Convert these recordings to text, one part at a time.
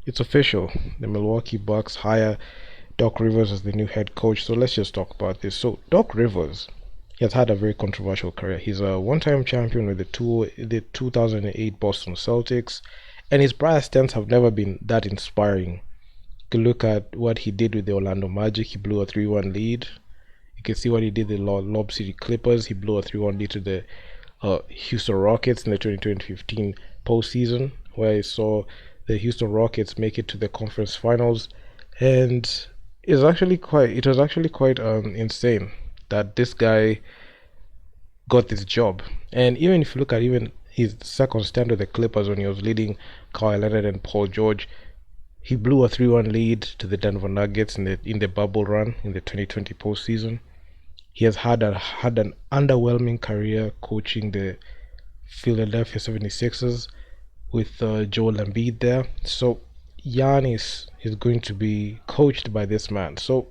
It's official. The Milwaukee Bucks hire Doc Rivers as the new head coach. So let's just talk about this. So Doc Rivers, he has had a very controversial career. He's a one-time champion with the 2008 Boston Celtics, and his prior stints have never been that inspiring. You can look at what he did with the Orlando Magic. He blew a 3-1 lead. You can see what he did with the Lob City Clippers. He blew a 3-1 lead to the Houston Rockets in the 2015 postseason, where I saw the Houston Rockets make it to the conference finals, and it was actually quite insane that this guy got this job. And even if you look at even his second stand with the Clippers when he was leading Kawhi Leonard and Paul George, he blew a 3-1 lead to the Denver Nuggets in the bubble run in the 2020 postseason. He has had an underwhelming career coaching the Philadelphia 76ers with Joel Embiid there. So Giannis is going to be coached by this man. So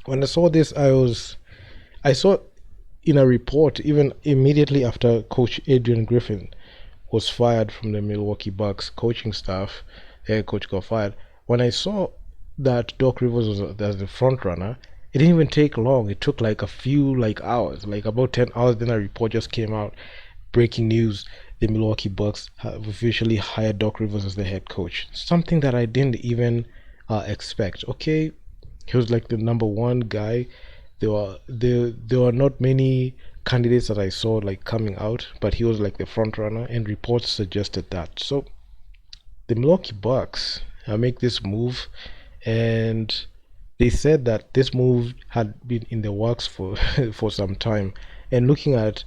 when I saw this, I saw in a report even immediately after Coach Adrian Griffin was fired from the Milwaukee Bucks coaching staff, the head coach got fired. When I saw that Doc Rivers was as the front runner, it didn't even take long. It took like a few hours, like about 10 hours. Then a report just came out, breaking news: the Milwaukee Bucks have officially hired Doc Rivers as the head coach. Something that I didn't even expect. Okay, he was like the number one guy. There were not many candidates that I saw like coming out, but he was like the front runner, and reports suggested that. So the Milwaukee Bucks make this move, and they said that this move had been in the works for for some time. And looking at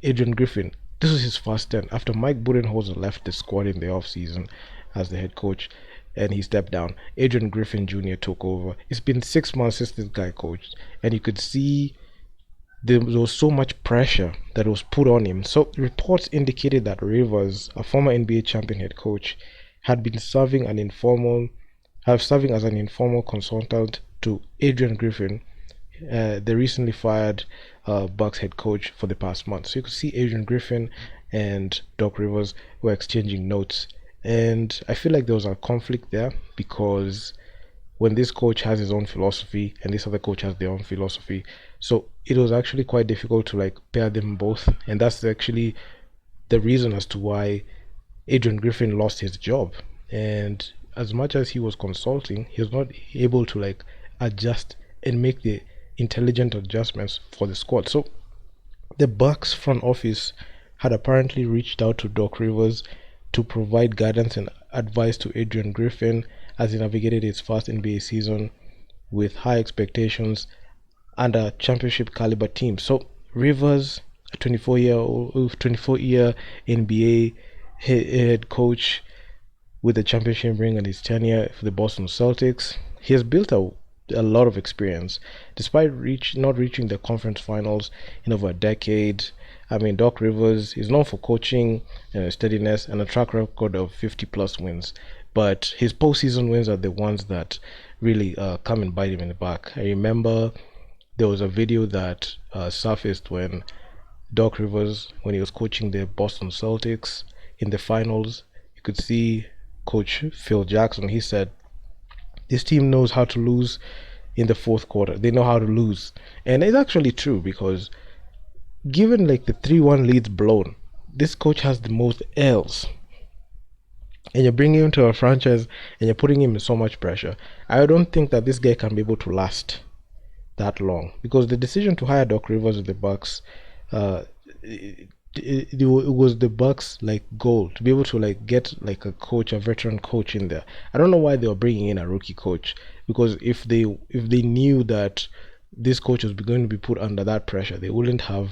Adrian Griffin, this was his first stint after Mike Budenholzer left the squad in the offseason as the head coach, and he stepped down. Adrian Griffin Jr. took over. It's been 6 months since this guy coached, and you could see there was so much pressure that was put on him. So reports indicated that Rivers, a former NBA champion head coach, had been serving as an informal consultant to Adrian Griffin, the recently fired Bucks head coach, for the past month. So you could see Adrian Griffin and Doc Rivers were exchanging notes, and I feel like there was a conflict there because when this coach has his own philosophy and this other coach has their own philosophy, so it was actually quite difficult to like pair them both, and that's actually the reason as to why Adrian Griffin lost his job. And as much as he was consulting, he was not able to like adjust and make the intelligent adjustments for the squad. So the Bucks front office had apparently reached out to Doc Rivers to provide guidance and advice to Adrian Griffin as he navigated his first NBA season with high expectations and a championship caliber team. So Rivers, a 24-year NBA head coach with a championship ring and his tenure for the Boston Celtics, he has built a lot of experience despite not reaching the conference finals in over a decade. I mean, Doc Rivers is known for coaching, steadiness, and a track record of 50 plus wins, but his postseason wins are the ones that really come and bite him in the back. I remember there was a video that surfaced when Doc Rivers, when he was coaching the Boston Celtics in the finals. You could see Coach Phil Jackson. He said, this team knows how to lose in the fourth quarter. They know how to lose. And it's actually true, because given like the 3-1 leads blown, this coach has the most L's. And you're bringing him to a franchise and you're putting him in so much pressure. I don't think that this guy can be able to last that long, because the decision to hire Doc Rivers with the Bucks, it was the Bucks like goal to be able to like get like a coach, a veteran coach in there. I don't know why they were bringing in a rookie coach, because if they knew that this coach was going to be put under that pressure, they wouldn't have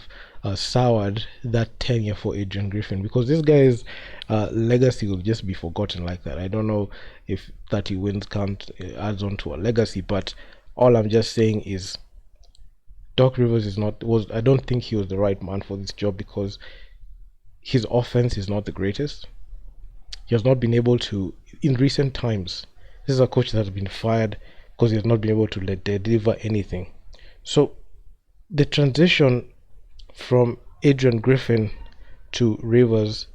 soured that tenure for Adrian Griffin, because this guy's legacy will just be forgotten like that. I don't know if 30 wins count adds on to a legacy, but all I'm just saying is Doc Rivers I don't think he was the right man for this job, because his offense is not the greatest. He has not been able to, in recent times, this is a coach that has been fired because he has not been able to deliver anything. So the transition from Adrian Griffin to Rivers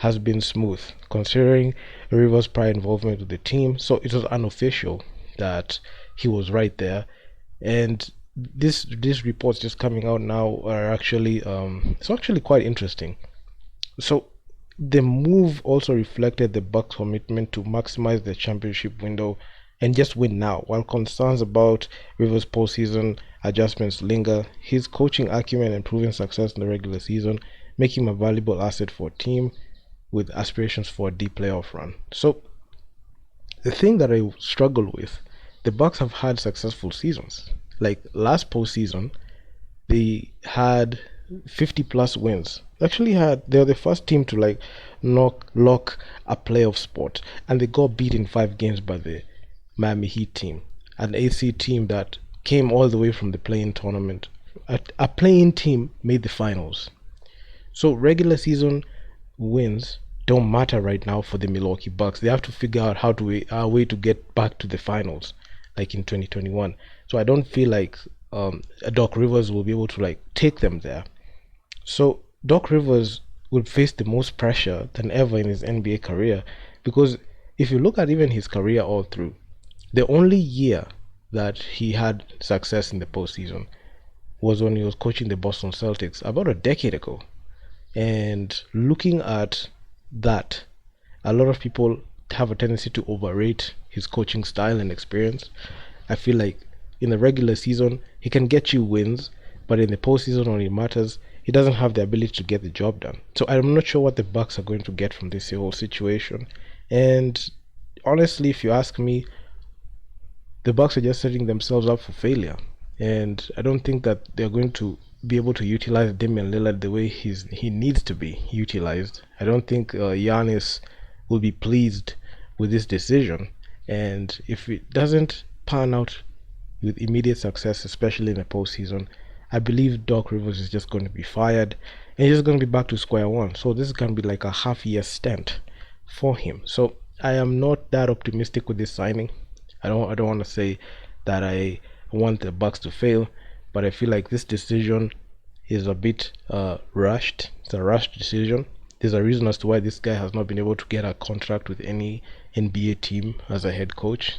has been smooth, considering Rivers' prior involvement with the team. So it was unofficial that he was right there, and these reports just coming out now are actually it's actually quite interesting. So the move also reflected the Bucks' commitment to maximize the championship window and just win now. While concerns about Rivers' postseason adjustments linger, his coaching acumen and proven success in the regular season make him a valuable asset for a team with aspirations for a deep playoff run. So the thing that I struggle with, the Bucks have had successful seasons. Like last postseason, they had 50 plus wins. They're the first team to like lock a playoff spot, and they got beat in 5 games by the Miami Heat team, an AC team that came all the way from the play-in tournament. A play-in team made the finals. So regular season wins don't matter right now for the Milwaukee Bucks. They have to figure out how to a way to get back to the finals, like in 2021. So I don't feel like Doc Rivers will be able to like take them there. So Doc Rivers would face the most pressure than ever in his NBA career, because if you look at even his career all through, the only year that he had success in the postseason was when he was coaching the Boston Celtics about a decade ago. And looking at that, a lot of people have a tendency to overrate his coaching style and experience. I feel like in the regular season, he can get you wins, but in the postseason, when it matters, he doesn't have the ability to get the job done. So I'm not sure what the Bucks are going to get from this whole situation. And honestly, if you ask me, the Bucks are just setting themselves up for failure, and I don't think that they're going to be able to utilize Damian Lillard the way he needs to be utilized. I don't think Giannis will be pleased with this decision, and if it doesn't pan out with immediate success, especially in the postseason, I believe Doc Rivers is just going to be fired, and he's just going to be back to square one. So this is going to be like a half-year stint for him. So I am not that optimistic with this signing. I don't want to say that I want the Bucks to fail, but I feel like this decision is a bit rushed. It's a rushed decision. There's a reason as to why this guy has not been able to get a contract with any NBA team as a head coach.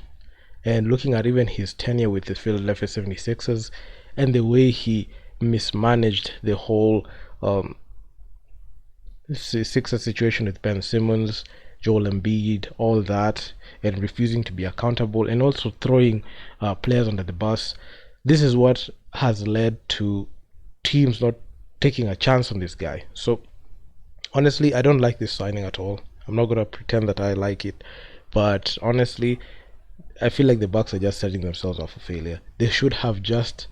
And looking at even his tenure with the Philadelphia 76ers and the way he mismanaged the whole Sixers situation with Ben Simmons, Joel Embiid, all that, and refusing to be accountable, and also throwing players under the bus. This is what has led to teams not taking a chance on this guy. So honestly, I don't like this signing at all. I'm not gonna pretend that I like it, but honestly, I feel like the Bucks are just setting themselves up for failure. They should have just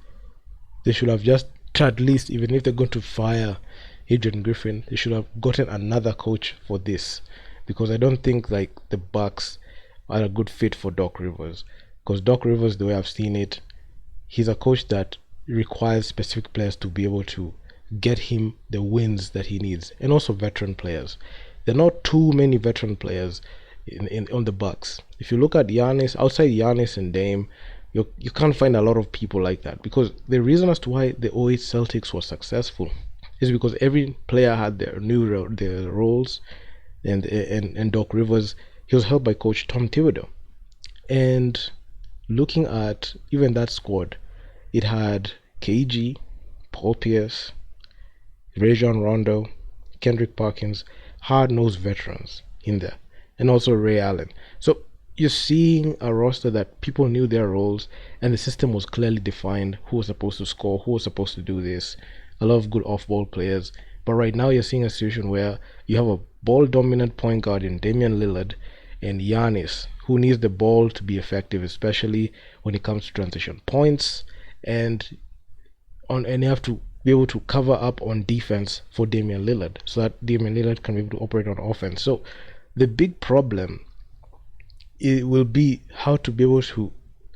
at least, even if they're going to fire Adrian Griffin, they should have gotten another coach for this, because I don't think like the Bucks are a good fit for Doc Rivers. Because Doc Rivers, the way I've seen it, he's a coach that requires specific players to be able to get him the wins that he needs, and also veteran players. There are not too many veteran players on the Bucks. If you look at Giannis, outside Giannis and Dame, you can't find a lot of people like that, because the reason as to why the '08 Celtics was successful is because every player had their roles, and Doc Rivers, he was helped by coach Tom Thibodeau. And looking at even that squad, it had KG, Paul Pierce, Rajon Rondo, Kendrick Perkins, hard-nosed veterans in there, and also Ray Allen. So you're seeing a roster that people knew their roles, and the system was clearly defined: who was supposed to score, who was supposed to do this. A lot of good off-ball players. But right now you're seeing a situation where you have a ball-dominant point guard in Damian Lillard and Giannis, who needs the ball to be effective, especially when it comes to transition points, and you have to be able to cover up on defense for Damian Lillard, so that Damian Lillard can be able to operate on offense. So the big problem, it will be how to be able to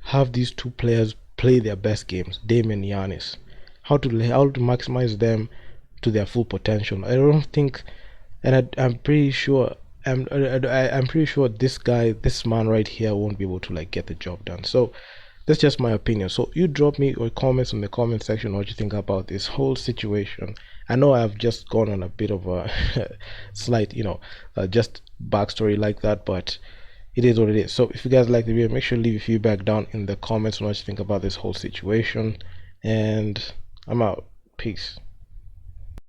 have these two players play their best games, Dame and Giannis. How to maximize them to their full potential. I don't think, and I'm pretty sure, I'm pretty sure this man right here won't be able to like get the job done. So that's just my opinion. So you drop me your comments in the comment section what you think about this whole situation, I know I've just gone on a bit of a slight, just backstory like that, but it is what it is. So if you guys like the video, make sure to leave your feedback down in the comments on what you think about this whole situation. And I'm out. Peace.